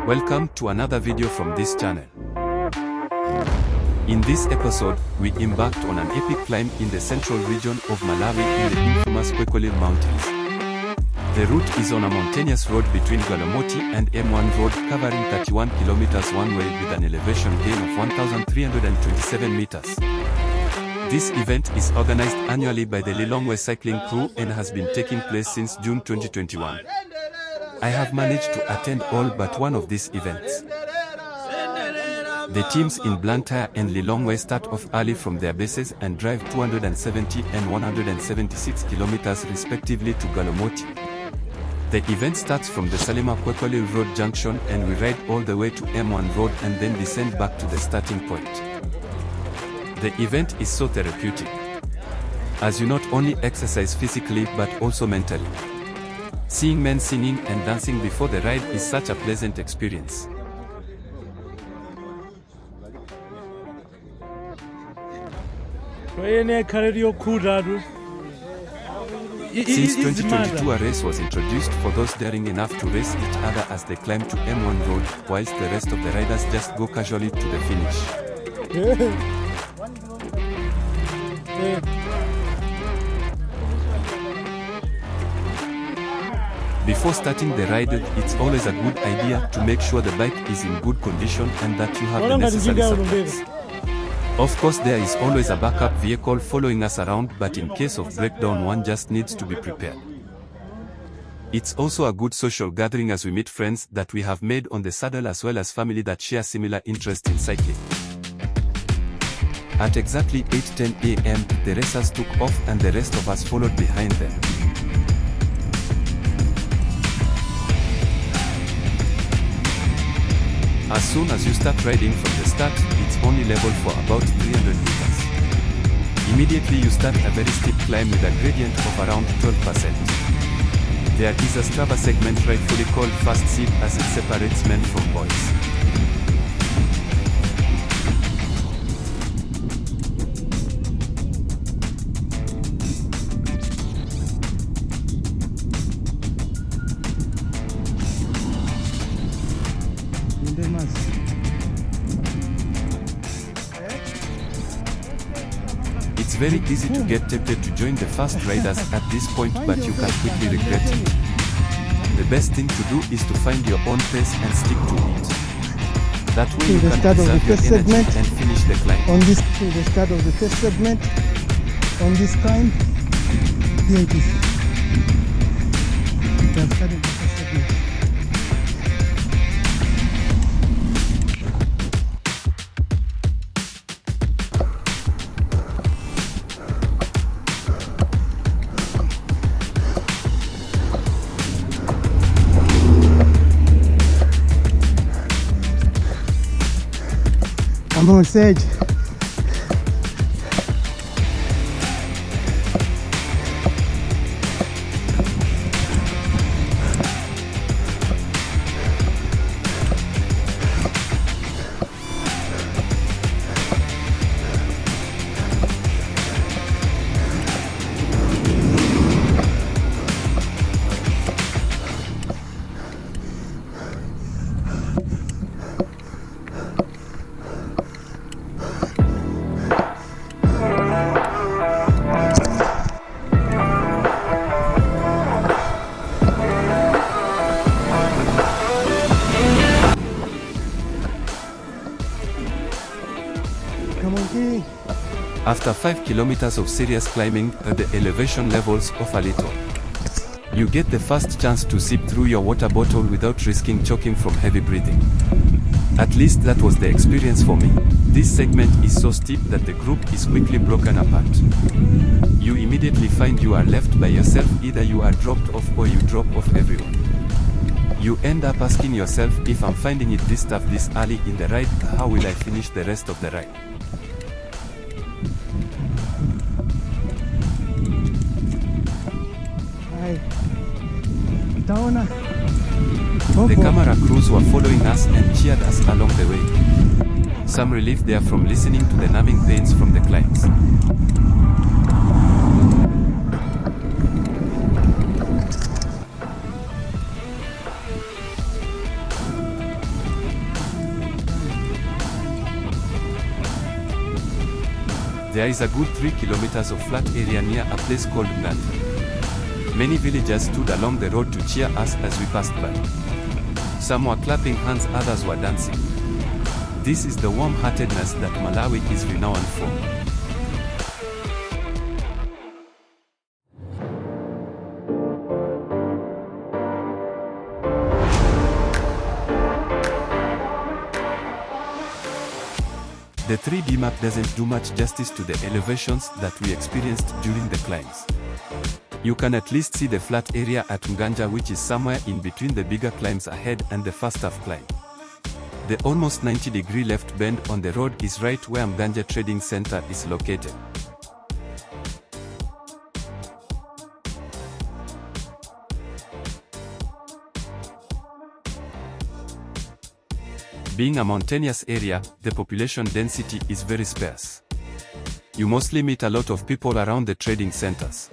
Welcome to another video from this channel. In this episode, we embarked on an epic climb in the central region of Malawi in the infamous Khwekhwelele mountains. The route is on a mountainous road between Golomoti and M1 road covering 31 kilometers one way with an elevation gain of 1,327 meters. This event is organized annually by the Lilongwe Cycling Crew and has been taking place since June 2021. I have managed to attend all but one of these events. The teams in Blantyre and Lilongwe start off early from their bases and drive 270 and 176 kilometers respectively to Golomoti. The event starts from the Salima Khwekhwelele Road junction and we ride all the way to M1 Road and then descend back to the starting point. The event is so therapeutic, as you not only exercise physically but also mentally. Seeing men singing and dancing before the ride is such a pleasant experience. Since 2022 a race was introduced for those daring enough to race each other as they climb to M1 Road, whilst the rest of the riders just go casually to the finish. Before starting the ride, it's always a good idea to make sure the bike is in good condition and that you have the necessary supplies. Of course, there is always a backup vehicle following us around, but in case of breakdown one just needs to be prepared. It's also a good social gathering as we meet friends that we have made on the saddle as well as family that share similar interest in cycling. At exactly 8:10 a.m., the racers took off and the rest of us followed behind them. As soon as you start riding from the start, it's only level for about 300 meters. Immediately you start a very steep climb with a gradient of around 12%. There is a Strava segment rightfully called Fast Seed as it separates men from boys. It's very easy to get tempted to join the fast riders at this point, but you can quickly regret it. The best thing to do is to find your own pace and stick to it. That way you can preserve your energy and finish the climb. On this, the start of the first segment, on this climb, here it is. We have started the first segment. Come on, Sage. After 5 kilometers of serious climbing, the elevation levels off a little. You get the first chance to sip through your water bottle without risking choking from heavy breathing. At least that was the experience for me. This segment is so steep that the group is quickly broken apart. You immediately find you are left by yourself, either you are dropped off or you drop off everyone. You end up asking yourself, if I'm finding it this tough this early in the ride, how will I finish the rest of the ride? The camera crews were following us and cheered us along the way. Some relief there from listening to the numbing pains from the climbs. There is a good 3 kilometers of flat area near a place called Mganja. Many villagers stood along the road to cheer us as we passed by. Some were clapping hands, others were dancing. This is the warm-heartedness that Malawi is renowned for. The 3D map doesn't do much justice to the elevations that we experienced during the climbs. You can at least see the flat area at Mganja, which is somewhere in between the bigger climbs ahead and the first half climb. The almost 90-degree left bend on the road is right where Mganja Trading Center is located. Being a mountainous area, the population density is very sparse. You mostly meet a lot of people around the trading centers.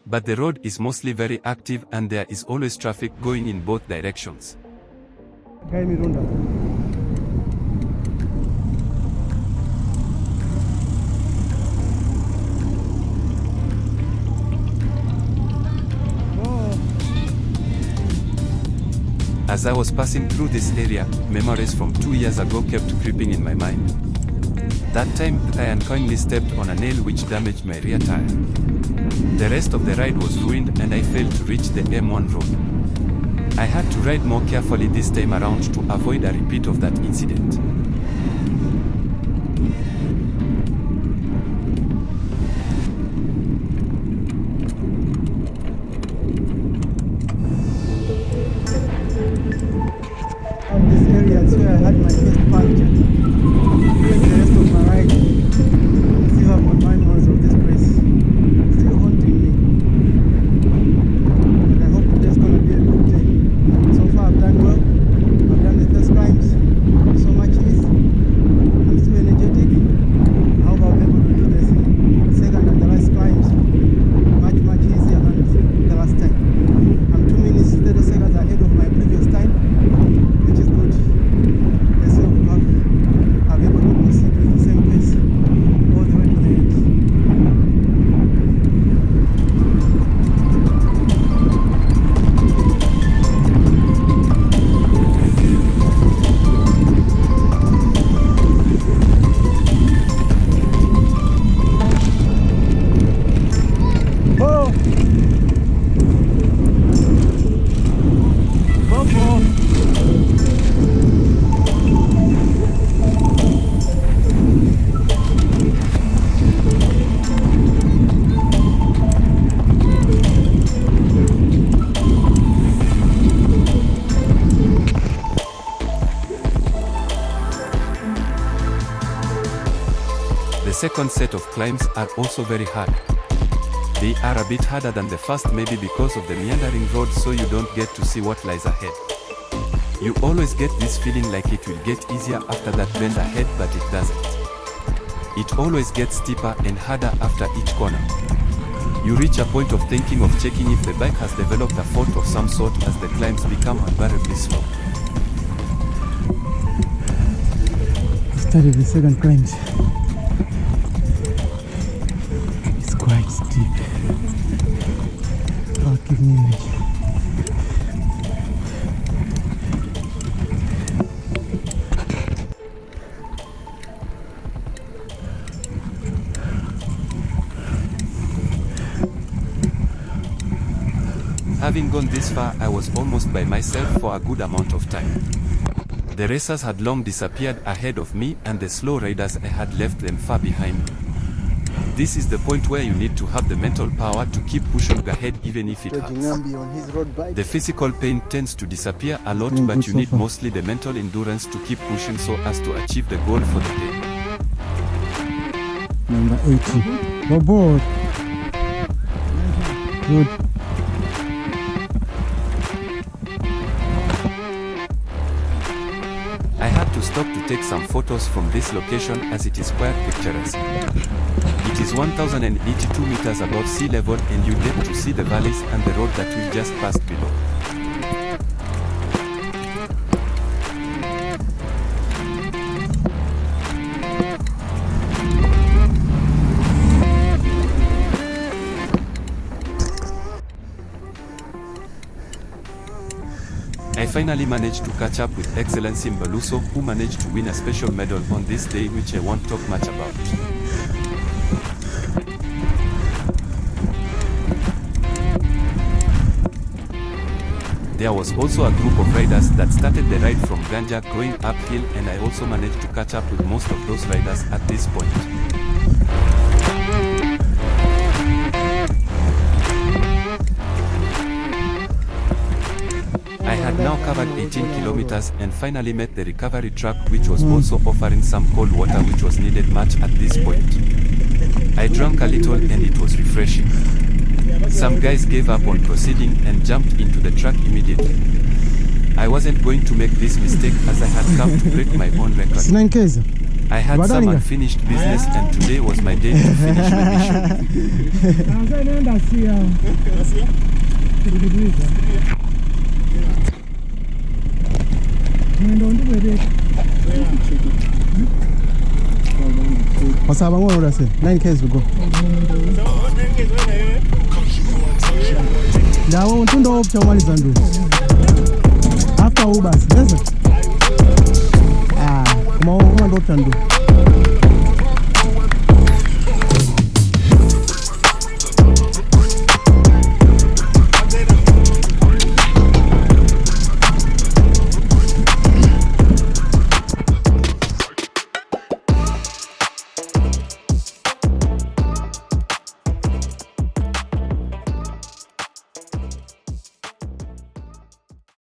But the road is mostly very active and there is always traffic going in both directions. As I was passing through this area, memories from 2 years ago kept creeping in my mind. That time, I unknowingly stepped on a nail which damaged my rear tire. The rest of the ride was ruined and I failed to reach the M1 road. I had to ride more carefully this time around to avoid a repeat of that incident. This area is where I had my first puncture. During the rest of my ride, I still have my memories of this place. Still haunting me. And I hope today's gonna be a good day. So far I've done well. I've done the first climbs with so much ease. I'm still energetic. I hope I'll be able to do the second and the last climbs much easier than the last time. I'm 2 minutes 30 seconds ahead of my previous time, which is good. Let's hope I'll be able to proceed with the same pace all the way to the end. Oh! The second set of climbs are also very hard. They are a bit harder than the first, maybe because of the meandering road, so you don't get to see what lies ahead. You always get this feeling like it will get easier after that bend ahead, but it doesn't. It always gets steeper and harder after each corner. You reach a point of thinking of checking if the bike has developed a fault of some sort as the climbs become unbearably slow. Started the second climbs. It's quite steep. I'll give me an edge. Having gone this far, I was almost by myself for a good amount of time. The racers had long disappeared ahead of me and the slow riders I had left them far behind me. This is the point where you need to have the mental power to keep pushing ahead even if it hurts. The physical pain tends to disappear a lot, but you need mostly the mental endurance to keep pushing so as to achieve the goal for the day. Number 80. Go board. Good. I had to stop to take some photos from this location as it is quite picturesque. It is 1082 meters above sea level and you get to see the valleys and the road that we just passed below. I finally managed to catch up with Excellency Mbaluso, who managed to win a special medal on this day, which I won't talk much about. There was also a group of riders that started the ride from Mganja going uphill, and I also managed to catch up with most of those riders at this point. I had now covered 18 kilometers and finally met the recovery track, which was also offering some cold water which was needed much at this point. I drank a little and it was refreshing. Some guys gave up on proceeding and jumped into the track immediately. I wasn't going to make this mistake as I had come to break my own record. I had some unfinished business and today was my day to finish my mission. What's up? 9Ks we go. Now, to know after Ubas, yes. Come on,